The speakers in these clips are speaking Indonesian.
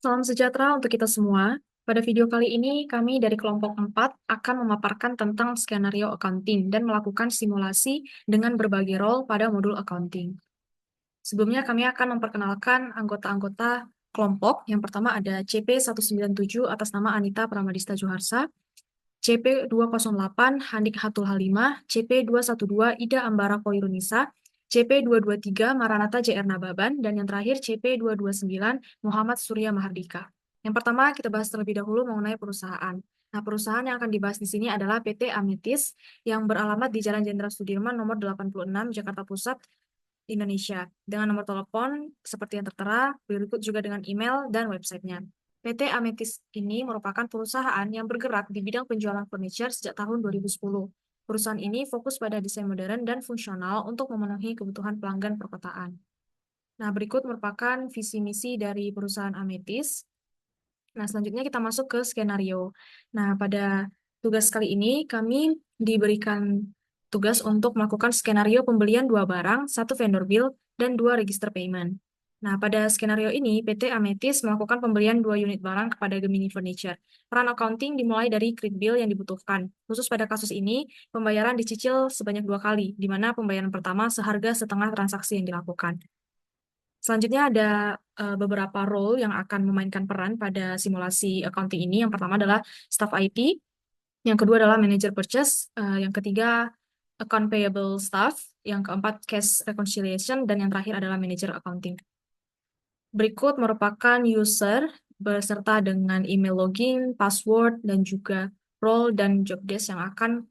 Salam sejahtera untuk kita semua. Pada video kali ini, kami dari kelompok 4 akan memaparkan tentang skenario accounting dan melakukan simulasi dengan berbagai role pada modul accounting. Sebelumnya, kami akan memperkenalkan anggota-anggota kelompok. Yang pertama ada CP197 atas nama Anita Pramadista Juharsa, CP208 Handik Hatul Halimah, CP212 Ida Ambara Koirunisa, CP223 Maranata JR Nababan, dan yang terakhir CP229 Muhammad Surya Mahardika. Yang pertama, kita bahas terlebih dahulu mengenai perusahaan. Nah, perusahaan yang akan dibahas di sini adalah PT Ametis yang beralamat di Jalan Jenderal Sudirman nomor 86, Jakarta Pusat, Indonesia. Dengan nomor telepon seperti yang tertera, berikut juga dengan email dan websitenya. PT Ametis ini merupakan perusahaan yang bergerak di bidang penjualan furniture sejak tahun 2010. Perusahaan ini fokus pada desain modern dan fungsional untuk memenuhi kebutuhan pelanggan perkotaan. Nah, berikut merupakan visi misi dari perusahaan Ametis. Nah, selanjutnya kita masuk ke skenario. Nah, pada tugas kali ini kami diberikan tugas untuk melakukan skenario pembelian 2 barang, 1 vendor bill, dan 2 register payment. Nah, pada skenario ini, PT Ametis melakukan pembelian 2 unit barang kepada Gemini Furniture. Peran accounting dimulai dari kredit bill yang dibutuhkan. Khusus pada kasus ini, pembayaran dicicil sebanyak 2 kali, di mana pembayaran pertama seharga setengah transaksi yang dilakukan. Selanjutnya ada beberapa role yang akan memainkan peran pada simulasi accounting ini. Yang pertama adalah staff IT, yang kedua adalah manager purchase, yang ketiga account payable staff, yang keempat cash reconciliation, dan yang terakhir adalah manager accounting. Berikut merupakan user beserta dengan email login, password, dan juga role dan job desk yang akan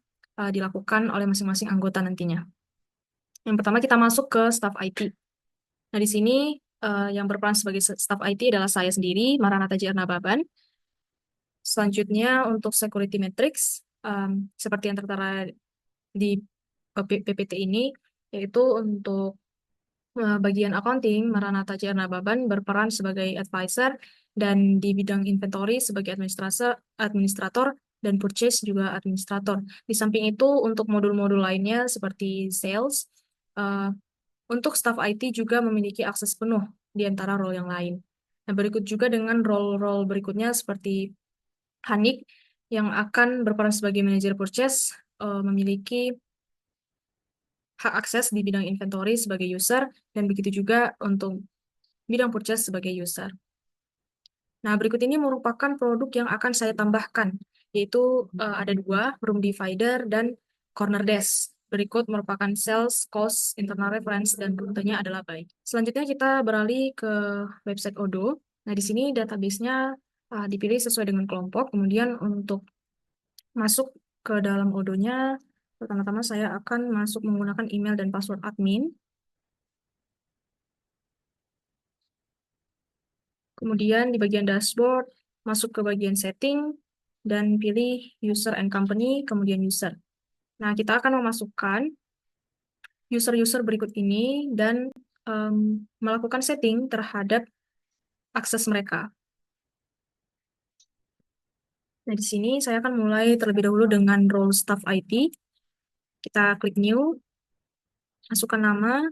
dilakukan oleh masing-masing anggota nantinya. Yang pertama kita masuk ke staff IT. Nah, di sini yang berperan sebagai staff IT adalah saya sendiri, Maranata JR Nababan. Selanjutnya untuk security matrix, seperti yang tertera di PPT ini, yaitu untuk bagian accounting, Maranata JR Nababan berperan sebagai advisor, dan di bidang inventory sebagai administrator, dan purchase juga administrator. Di samping itu, untuk modul-modul lainnya seperti sales, eh, untuk staff IT juga memiliki akses penuh di antara role yang lain. Nah, berikut juga dengan role-role berikutnya seperti Hanik yang akan berperan sebagai manajer purchase, memiliki hak akses di bidang inventory sebagai user, dan begitu juga untuk bidang purchase sebagai user. Nah, berikut ini merupakan produk yang akan saya tambahkan, yaitu ada 2, room divider dan corner desk. Berikut merupakan sales, cost, internal reference, dan rutenya adalah buy. Selanjutnya kita beralih ke website Odoo. Nah, di sini database-nya dipilih sesuai dengan kelompok. Kemudian untuk masuk ke dalam Odoo-nya, pertama-tama saya akan masuk menggunakan email dan password admin. Kemudian di bagian dashboard, masuk ke bagian setting, dan pilih user and company, kemudian user. Nah, kita akan memasukkan user-user berikut ini dan melakukan setting terhadap akses mereka. Nah, di sini saya akan mulai terlebih dahulu dengan role staff IT. Kita klik new, masukkan nama,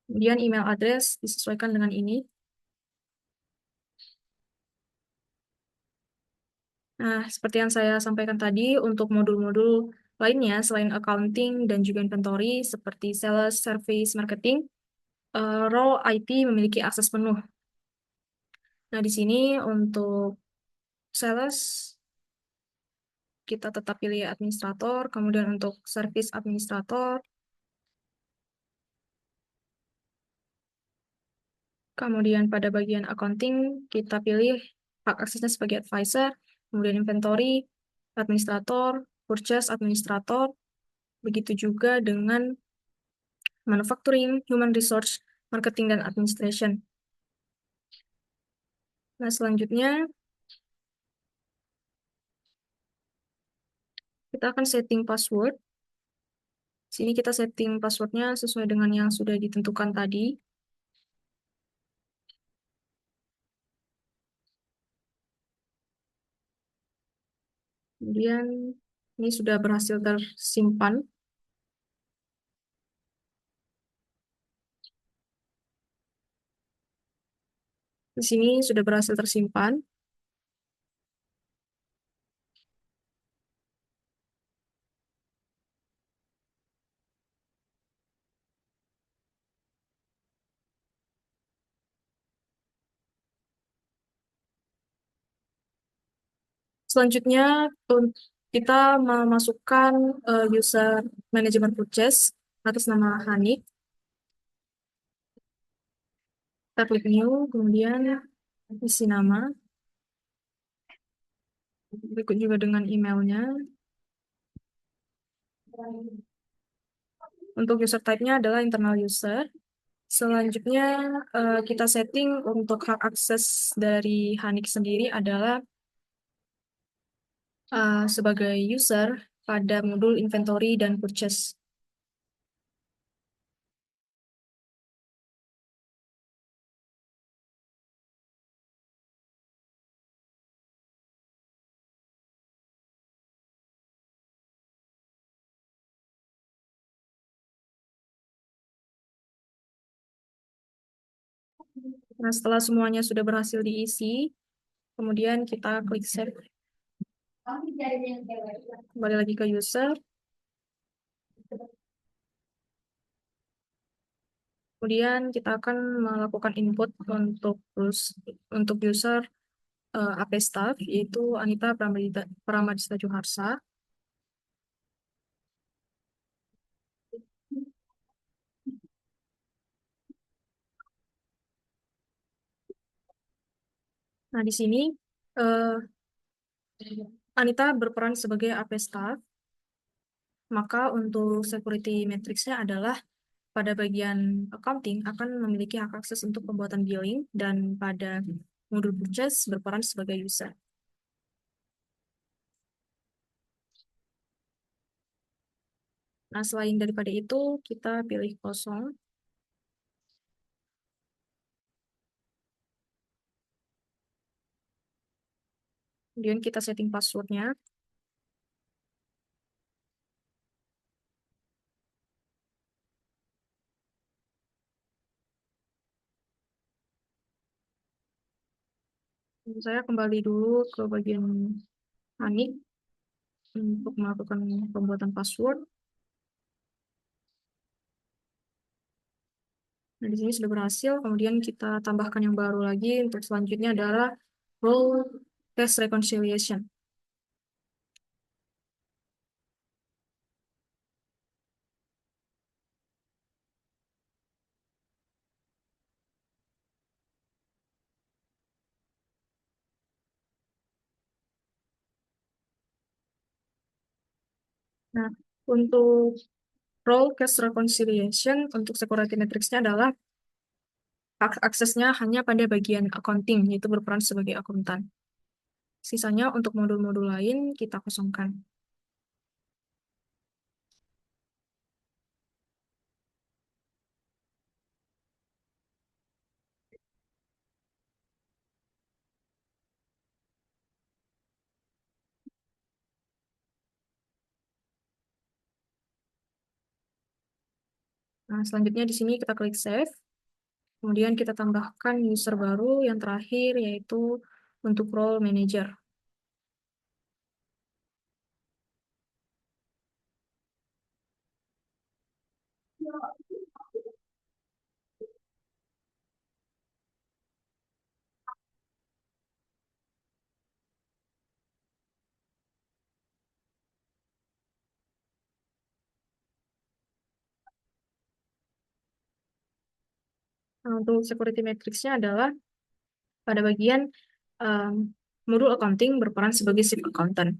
kemudian email address disesuaikan dengan ini. Nah, seperti yang saya sampaikan tadi, untuk modul-modul lainnya selain accounting dan juga inventory seperti sales, service, marketing, role IT memiliki akses penuh. Nah, di sini untuk sales kita tetap pilih administrator, kemudian untuk service administrator, kemudian pada bagian accounting kita pilih hak aksesnya sebagai advisor, kemudian inventory, administrator, purchase administrator, begitu juga dengan manufacturing, human resource, marketing, dan administration. Nah, selanjutnya kita akan setting password. Sini kita setting passwordnya sesuai dengan yang sudah ditentukan tadi. Kemudian Ini sudah berhasil tersimpan. Di sini sudah berhasil tersimpan. Selanjutnya, kita memasukkan user manajemen purchase atas nama Hanik. Kita klik new, kemudian isi nama, berikut juga dengan emailnya. Untuk user type-nya adalah internal user. Selanjutnya, kita setting untuk hak akses dari Hanik sendiri adalah sebagai user pada modul inventory dan purchase. Nah, setelah semuanya sudah berhasil diisi, kemudian kita klik save. Kembali lagi ke user. Kemudian kita akan melakukan input untuk user AP staff, yaitu Anita Pramadita Juharsa. Nah, di sini eh, Anita berperan sebagai AP staff, maka untuk security matrix-nya adalah pada bagian accounting akan memiliki hak akses untuk pembuatan billing, dan pada modul purchase berperan sebagai user. Nah, selain daripada itu, kita pilih kosong. Kemudian kita setting passwordnya. Saya kembali dulu ke bagian Hanik untuk melakukan pembuatan password. Nah, di sini sudah berhasil. Kemudian kita tambahkan yang baru lagi. Untuk selanjutnya adalah role test reconciliation. Nah, untuk role case reconciliation untuk security matrix-nya adalah aksesnya hanya pada bagian accounting, yaitu berperan sebagai akuntan. Sisanya untuk modul-modul lain kita kosongkan. Nah, selanjutnya di sini kita klik save. Kemudian kita tambahkan user baru yang terakhir, yaitu untuk role manager. Nah, untuk security matrix-nya adalah pada bagian um, modul accounting berperan sebagai chief accountant.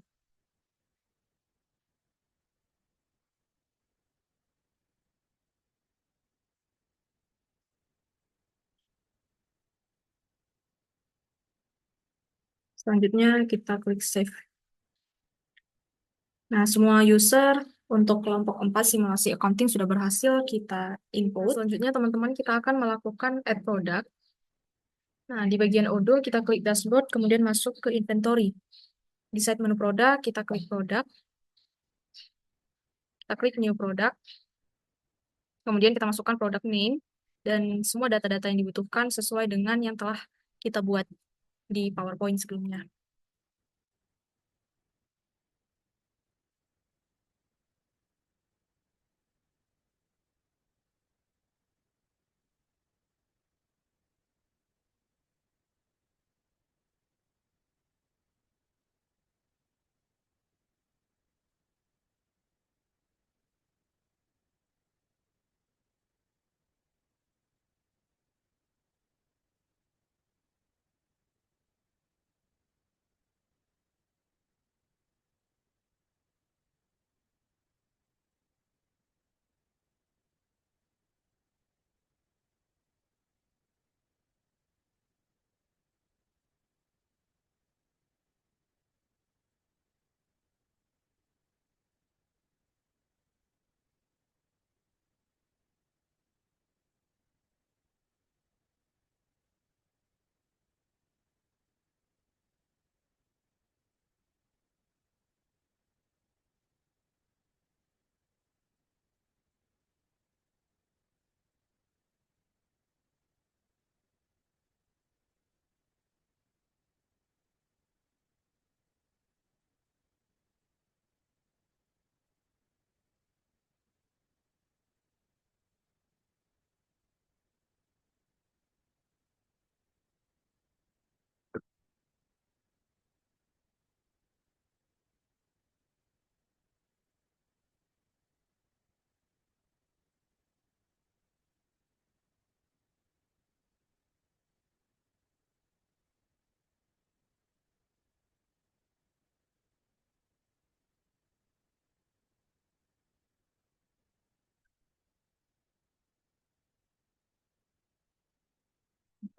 Selanjutnya kita klik save. Nah, semua user untuk kelompok 4 simulasi accounting sudah berhasil kita input. Selanjutnya teman-teman kita akan melakukan add product. Nah, di bagian Odoo kita klik dashboard, kemudian masuk ke inventory. Di side menu produk, kita klik produk. Kita klik new product, kemudian kita masukkan product name, dan semua data-data yang dibutuhkan sesuai dengan yang telah kita buat di PowerPoint sebelumnya.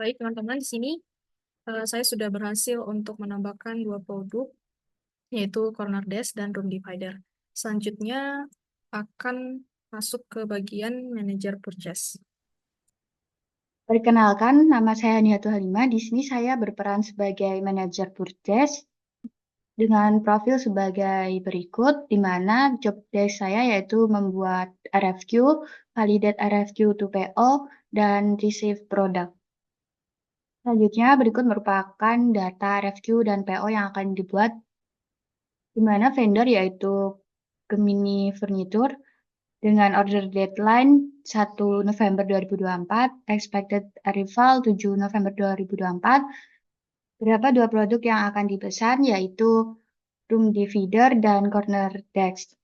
Baik, teman-teman, di sini saya sudah berhasil untuk menambahkan dua produk, yaitu Corner Desk dan Room Divider. Selanjutnya akan masuk ke bagian Manager Purchase. Perkenalkan, nama saya Niatul Halima. Di sini saya berperan sebagai manajer purchase dengan profil sebagai berikut, di mana job desk saya yaitu membuat RFQ, validate RFQ to PO, dan receive product. Selanjutnya, berikut merupakan data RFQ dan PO yang akan dibuat, di mana vendor yaitu Gemini Furniture dengan order deadline 1 November 2024, expected arrival 7 November 2024. Berapa dua produk yang akan dipesan yaitu room divider dan corner desk.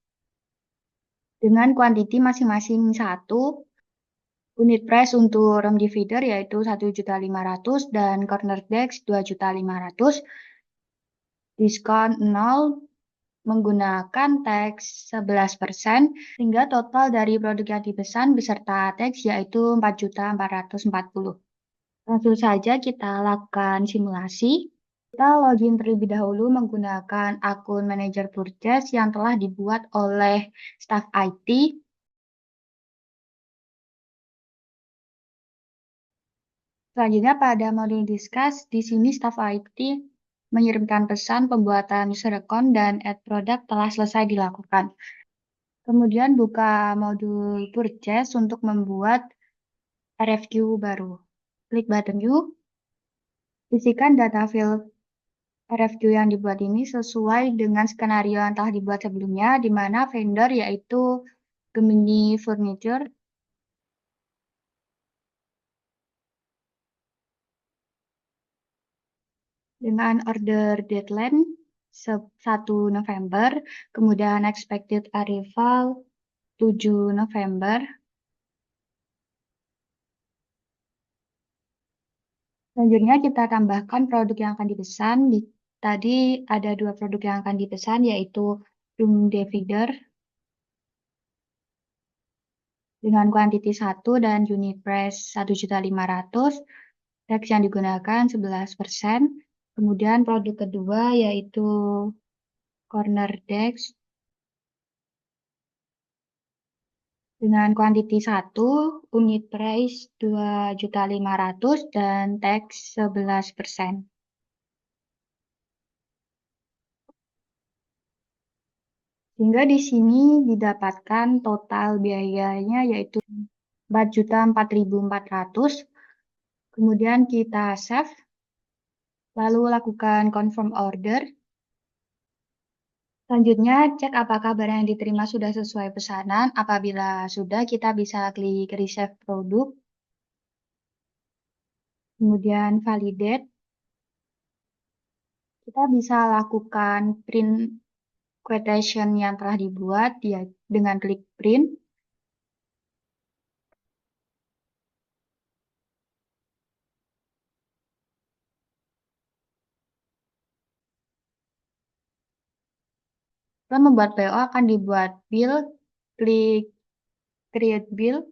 Dengan kuantiti masing-masing satu, unit price untuk room divider yaitu 1.500.000 dan corner desk 2.500.000. Diskon 0 menggunakan tax 11%, sehingga total dari produk yang dipesan beserta tax yaitu 4.440.000. Langsung saja kita lakukan simulasi. Kita login terlebih dahulu menggunakan akun manajer purchase yang telah dibuat oleh staf IT. Selanjutnya pada modul discuss, di sini staf IT mengirimkan pesan pembuatan user account dan add product telah selesai dilakukan. Kemudian buka modul purchase untuk membuat RFQ baru. Klik button U, isikan data field RFQ yang dibuat ini sesuai dengan skenario yang telah dibuat sebelumnya, di mana vendor yaitu Gemini Furniture dengan order deadline 1 November, kemudian expected arrival 7 November. Selanjutnya kita tambahkan produk yang akan dipesan. Tadi ada dua produk yang akan dipesan yaitu room divider dengan kuantiti 1 dan unit price 1.500.000. Tax yang digunakan 11%. Kemudian produk kedua yaitu corner desk dengan kuantiti 1, unit price 2.500.000 dan tax 11%. Sehingga di sini didapatkan total biayanya yaitu 4.400.400. Kemudian kita save, lalu lakukan confirm order. Selanjutnya, cek apakah barang yang diterima sudah sesuai pesanan. Apabila sudah, kita bisa klik receive produk, kemudian validate. Kita bisa lakukan print quotation yang telah dibuat ya, dengan klik print. Setelah membuat PO akan dibuat bill, klik create bill.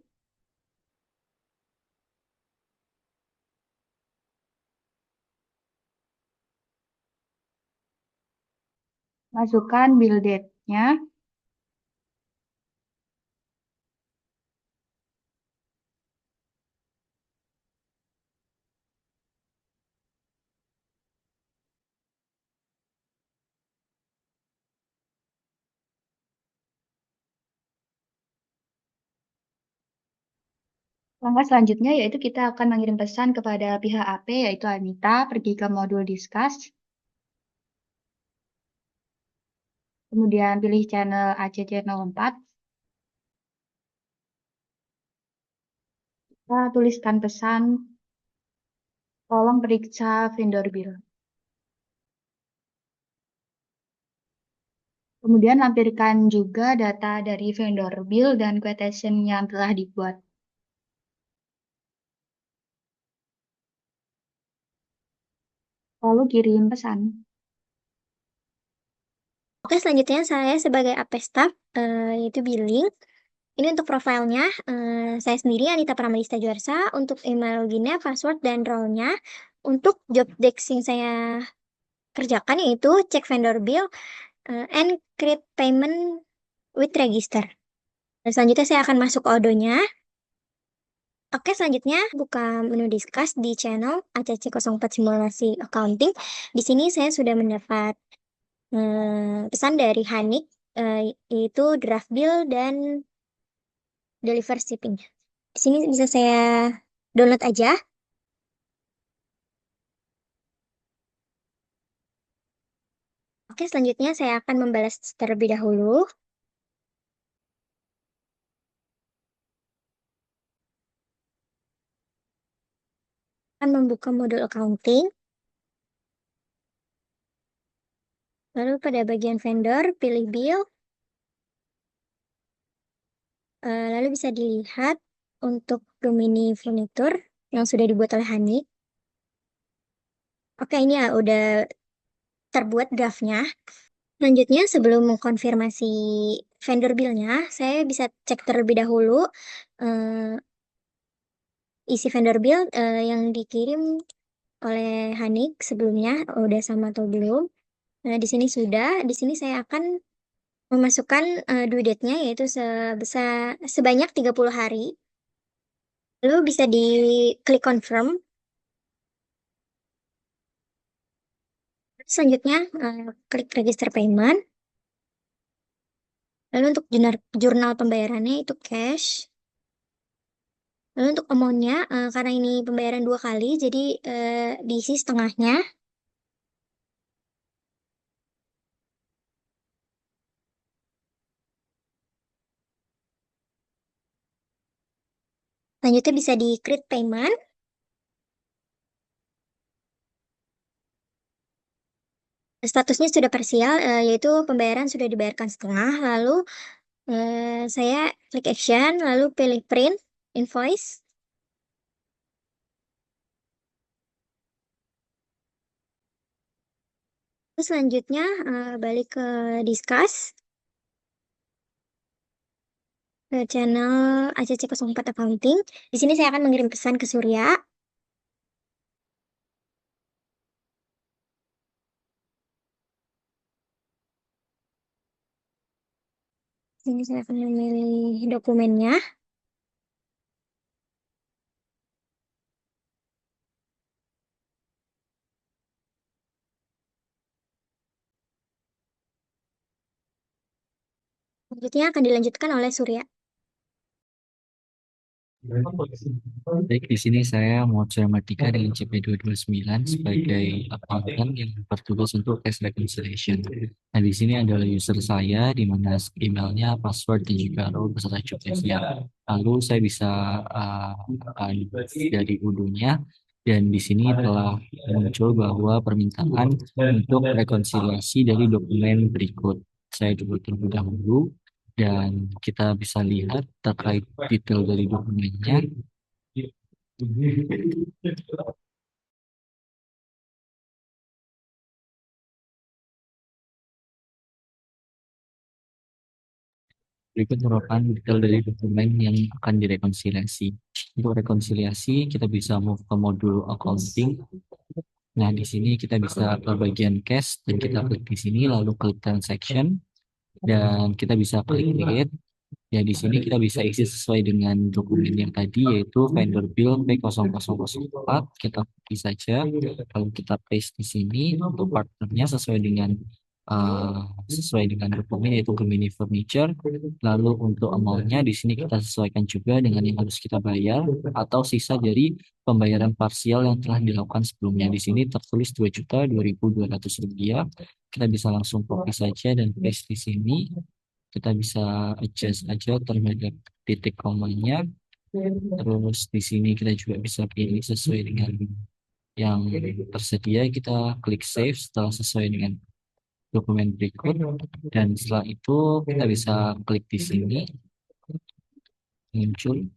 Masukkan bill date-nya. Langkah selanjutnya yaitu kita akan mengirim pesan kepada pihak AP yaitu Anita, pergi ke modul discuss. Kemudian pilih channel ACC04. Kita tuliskan pesan, tolong periksa vendor bill. Kemudian lampirkan juga data dari vendor bill dan quotation yang telah dibuat. Lalu kirim pesan. Oke, selanjutnya saya sebagai AP staff, yaitu billing. Ini untuk profilnya, saya sendiri Anita Pramadista Juarsa. Untuk email loginnya, password, dan role-nya. Untuk job desk yang saya kerjakan yaitu cek vendor bill, and create payment with register. Dan selanjutnya saya akan masuk ke odonya. Oke, selanjutnya buka menu discuss di channel ACC04 Simulasi Accounting. Di sini saya sudah mendapat pesan dari Hanik, yaitu draft bill dan deliver shipping. Di sini bisa saya download aja. Oke, selanjutnya saya akan membalas terlebih dahulu. Akan membuka modul accounting. Lalu pada bagian vendor, pilih bill. Lalu bisa dilihat untuk Gemini Furniture yang sudah dibuat oleh Hanik. Oke, ini ya udah terbuat draftnya. Selanjutnya, sebelum mengkonfirmasi vendor bill-nya, saya bisa cek terlebih dahulu isi vendor bill yang dikirim oleh Hanik sebelumnya, udah sama atau belum. Nah, di sini sudah. Di sini saya akan memasukkan due date-nya yaitu sebanyak 30 hari. Lalu bisa diklik confirm. Selanjutnya, klik register payment. Lalu untuk jurnal pembayarannya itu cash. Lalu untuk amount-nya, karena ini pembayaran 2 kali, jadi diisi setengahnya. Selanjutnya bisa di create payment. Statusnya sudah parsial, yaitu pembayaran sudah dibayarkan setengah. Lalu saya klik action, lalu pilih print invoice. Terus selanjutnya balik ke discuss, ke channel ACC04 Accounting. Di sini saya akan mengirim pesan ke Surya. Di sini saya akan memilih dokumennya. Selanjutnya akan dilanjutkan oleh Surya. Baik, di sini saya mau Matematika dengan CP229 sebagai akuntan yang bertugas untuk tes reconciliation. Nah, di sini adalah user saya, di mana emailnya, password, dan juga role beserta job test-nya. Lalu saya bisa dari udunya, dan di sini telah muncul bahwa permintaan untuk rekonsiliasi dari dokumen berikut. Saya coba terlebih dahulu, dan kita bisa lihat terkait detail dari dokumennya. Berikut merupakan detail dari dokumen yang akan direkonsiliasi. Untuk rekonsiliasi, kita bisa move ke modul accounting. Nah, di sini kita bisa ke bagian cash, dan kita klik di sini, lalu klik transaction, dan kita bisa klik create. Ya, di sini kita bisa isi sesuai dengan dokumen yang tadi, yaitu vendor bill P0004. Kita copy saja, lalu kita paste di sini. Untuk partnernya sesuai dengan dokumen, yaitu Gemini Furniture. Lalu untuk amount-nya di sini kita sesuaikan juga dengan yang harus kita bayar atau sisa dari pembayaran parsial yang telah dilakukan sebelumnya. Di sini tertulis 2.200.200 rupiah. Kita bisa langsung copy saja dan paste di sini. Kita bisa adjust aja terhadap titik komanya. Terus di sini kita juga bisa pilih sesuai dengan yang tersedia. Kita klik save setelah sesuai dengan dokumen berikut, dan setelah itu kita bisa klik di sini, muncul.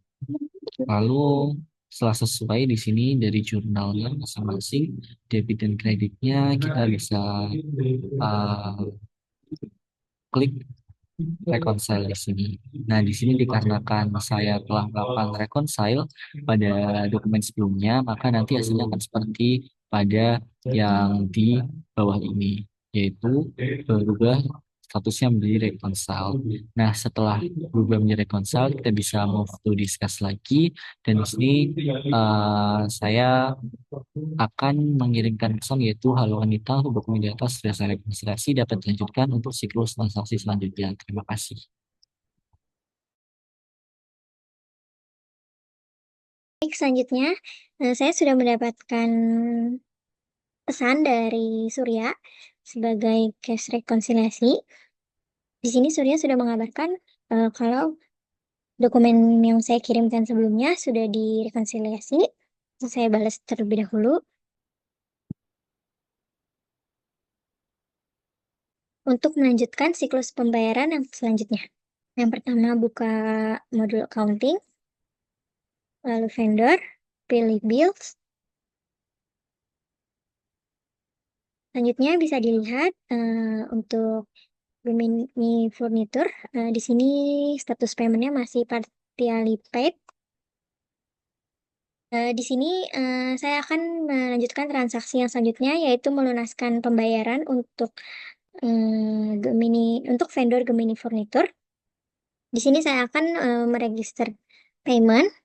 Lalu setelah sesuai di sini dari jurnalnya masing-masing, debit dan kreditnya kita bisa uh, klik reconcile di sini. Nah, di sini dikarenakan saya telah melakukan reconcile pada dokumen sebelumnya, maka nanti hasilnya akan seperti pada yang di bawah ini, yaitu berubah statusnya menjadi reconcile. Nah, setelah berubah menjadi reconcile, kita bisa move to discuss lagi, dan di sini saya akan mengirimkan pesan, yaitu halo Anita, untuk dokumen di atas sudah saya registrasi, dapat dilanjutkan untuk siklus transaksi selanjutnya. Terima kasih. Baik, selanjutnya saya sudah mendapatkan pesan dari Surya sebagai case rekonsiliasi. Di sini Surya sudah mengabarkan kalau dokumen yang saya kirimkan sebelumnya sudah direkonsiliasi. Saya balas terlebih dahulu. Untuk melanjutkan siklus pembayaran yang selanjutnya. Yang pertama buka modul accounting, lalu vendor, pilih bills. Selanjutnya bisa dilihat untuk Gemini Furniture. Di sini status paymentnya masih partially paid. Di sini saya akan melanjutkan transaksi yang selanjutnya, yaitu melunaskan pembayaran untuk vendor Gemini Furniture. Di sini saya akan meregister payment.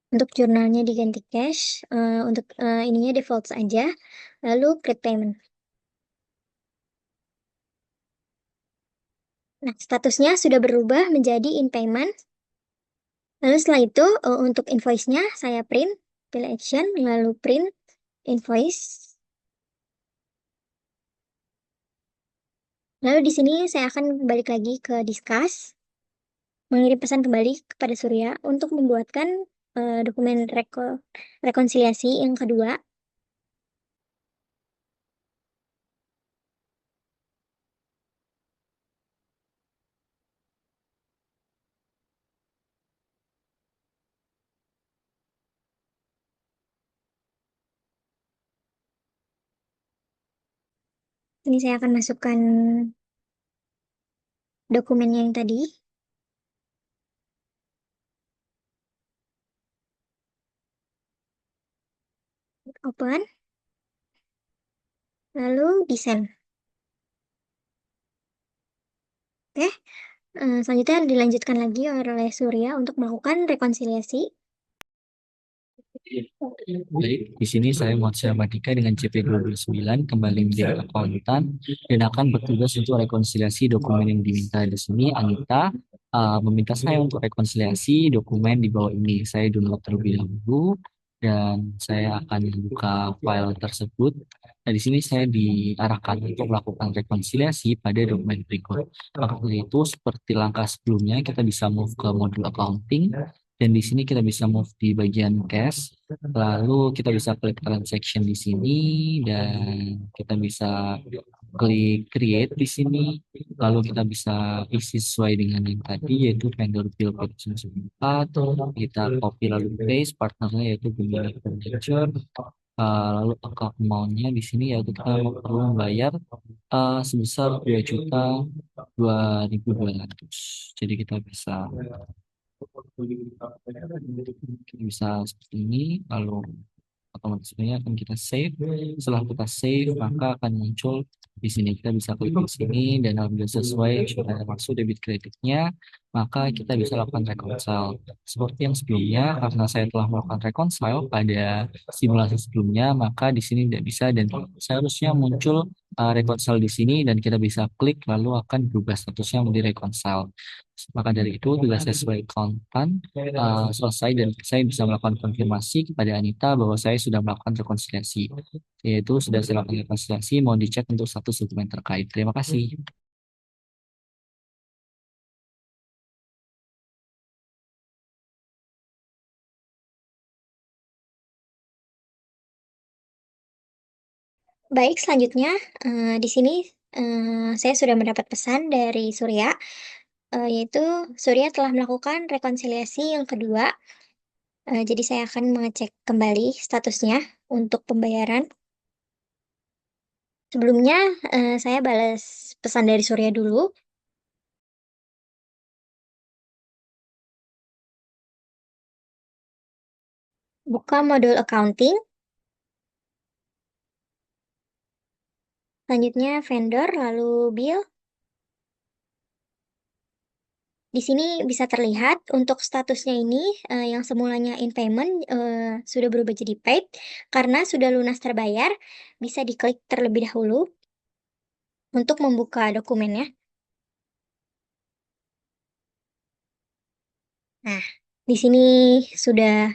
Untuk jurnalnya diganti cash, untuk ininya default saja, lalu create payment. Nah, statusnya sudah berubah menjadi in payment. Lalu setelah itu, untuk invoice-nya saya print, pilih action, lalu print invoice. Lalu di sini saya akan balik lagi ke discuss, mengirim pesan kembali kepada Surya untuk membuatkan dokumen rekonsiliasi yang kedua. Ini saya akan masukkan dokumennya yang tadi. Open. Lalu desain. Oke. Selanjutnya dilanjutkan lagi oleh Surya untuk melakukan rekonsiliasi. Baik, di sini saya Motsya Madika dengan CP229 kembali menjadi akuntan dan akan bertugas untuk rekonsiliasi dokumen yang diminta. Di sini Anita meminta saya untuk rekonsiliasi dokumen di bawah ini. Saya download terlebih dahulu dan saya akan membuka file tersebut. Nah, di sini saya diarahkan untuk melakukan rekonsiliasi pada dokumen berikut. Maka dari itu, seperti langkah sebelumnya, kita bisa move ke modul accounting. Dan di sini kita bisa move di bagian cash. Lalu kita bisa klik transaction di sini dan kita bisa klik create di sini. Lalu kita bisa isi sesuai dengan yang tadi yaitu vendor bill page 4. Kita copy lalu paste partnernya yaitu Gemini Furniture. Lalu account amount-nya di sini yaitu kita perlu membayar sebesar 2.200. Jadi kita bisa seperti ini, lalu otomatis ini akan kita save. Setelah kita save, maka akan muncul di sini. Kita bisa klik di sini dan apabila sesuai sudah masuk debit kreditnya, maka kita bisa lakukan reconcile. Seperti yang sebelumnya, karena saya telah melakukan reconcile pada simulasi sebelumnya, maka di sini tidak bisa dan seharusnya muncul reconcile di sini dan kita bisa klik lalu akan berubah statusnya menjadi reconcile. Maka dari itu tugas saya sebagai kontan selesai dan saya bisa melakukan konfirmasi kepada Anita bahwa saya sudah melakukan rekonsiliasi. Yaitu sudah saya lakukan rekonsiliasi, mohon dicek untuk status dokumen terkait. Terima kasih. Baik, selanjutnya di sini saya sudah mendapat pesan dari Surya, yaitu Surya telah melakukan rekonsiliasi yang kedua. Jadi saya akan mengecek kembali statusnya untuk pembayaran. Sebelumnya saya balas pesan dari Surya dulu. Buka modul accounting. Selanjutnya vendor, lalu bill. Di sini bisa terlihat untuk statusnya ini yang semulanya in payment sudah berubah jadi paid karena sudah lunas terbayar. Bisa diklik terlebih dahulu untuk membuka dokumennya. Nah, di sini sudah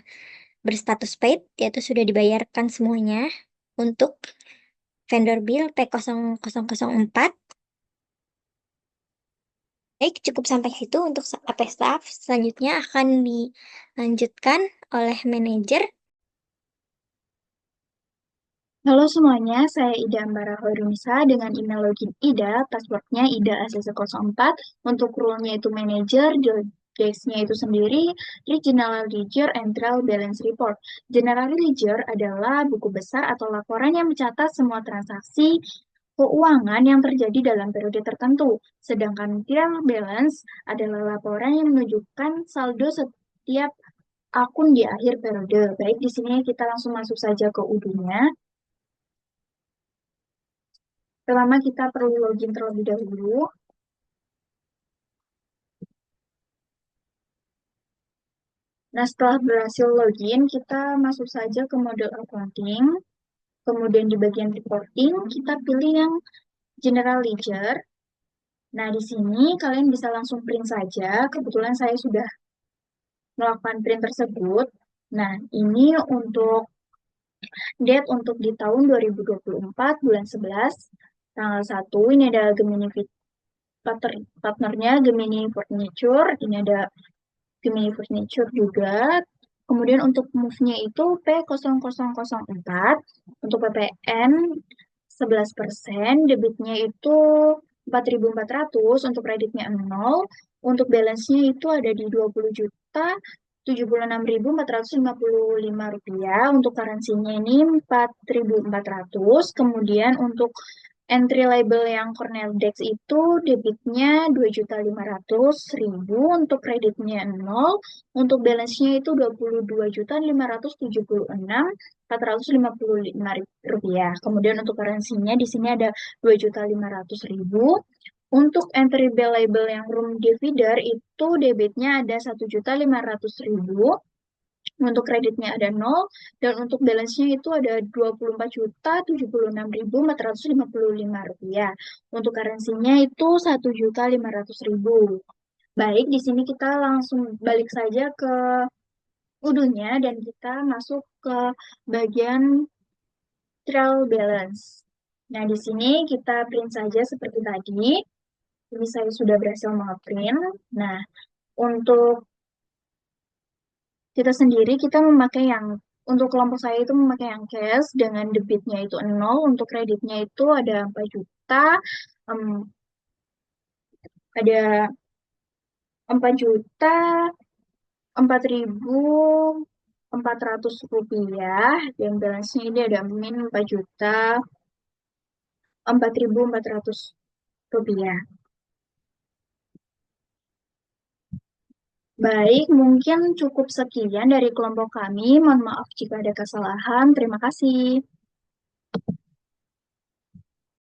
berstatus paid, yaitu sudah dibayarkan semuanya untuk vendor bill P0004. Baik, cukup sampai situ untuk AP staff. Selanjutnya akan dilanjutkan oleh manajer. Halo semuanya, saya Ida Ambara Hoirunisa dengan email login Ida, passwordnya Ida ACC04. Untuk role-nya itu manager, desk-nya itu sendiri, General Ledger and Trial Balance Report. General Ledger adalah buku besar atau laporan yang mencatat semua transaksi keuangan yang terjadi dalam periode tertentu. Sedangkan Trial Balance adalah laporan yang menunjukkan saldo setiap akun di akhir periode. Baik, di sini kita langsung masuk saja ke UD-nya. Pertama kita perlu login terlebih dahulu. Nah, setelah berhasil login, kita masuk saja ke model accounting. Kemudian di bagian reporting, kita pilih yang general ledger. Nah, di sini kalian bisa langsung print saja. Kebetulan saya sudah melakukan print tersebut. Nah, ini untuk date untuk di tahun 2024, bulan 11, tanggal 1. Ini ada Gemini partnernya, Gemini Furniture. Ini ada Gemini Furniture juga. Kemudian untuk move-nya itu P0004, untuk PPN 11%, debitnya itu 4.400, untuk kreditnya 0, untuk balance-nya itu ada di 20 juta 76.455 rupiah, untuk currency-nya ini 4.400, kemudian untuk entry label yang Cornell Dex itu debitnya 2.500.000, untuk kreditnya 0, untuk balance-nya itu 22.576.455 rupiah. Kemudian untuk currency-nya di sini ada 2.500.000. Untuk entry label yang room divider itu debitnya ada 1.500.000. Untuk kreditnya ada 0, dan untuk balance-nya itu ada Rp24.076.455. Untuk currency-nya itu Rp1.500.000. Baik, di sini kita langsung balik saja ke udunya dan kita masuk ke bagian trial balance. Nah, di sini kita print saja seperti tadi. Ini saya sudah berhasil nge-print. Nah, untuk kita sendiri, kita memakai yang, untuk kelompok saya itu memakai yang cash dengan debitnya itu 0, untuk kreditnya itu ada 4 juta, ada 4.400 rupiah, dan balance-nya ini ada min 4.400 rupiah. Baik, mungkin cukup sekian dari kelompok kami. Mohon maaf jika ada kesalahan. Terima kasih.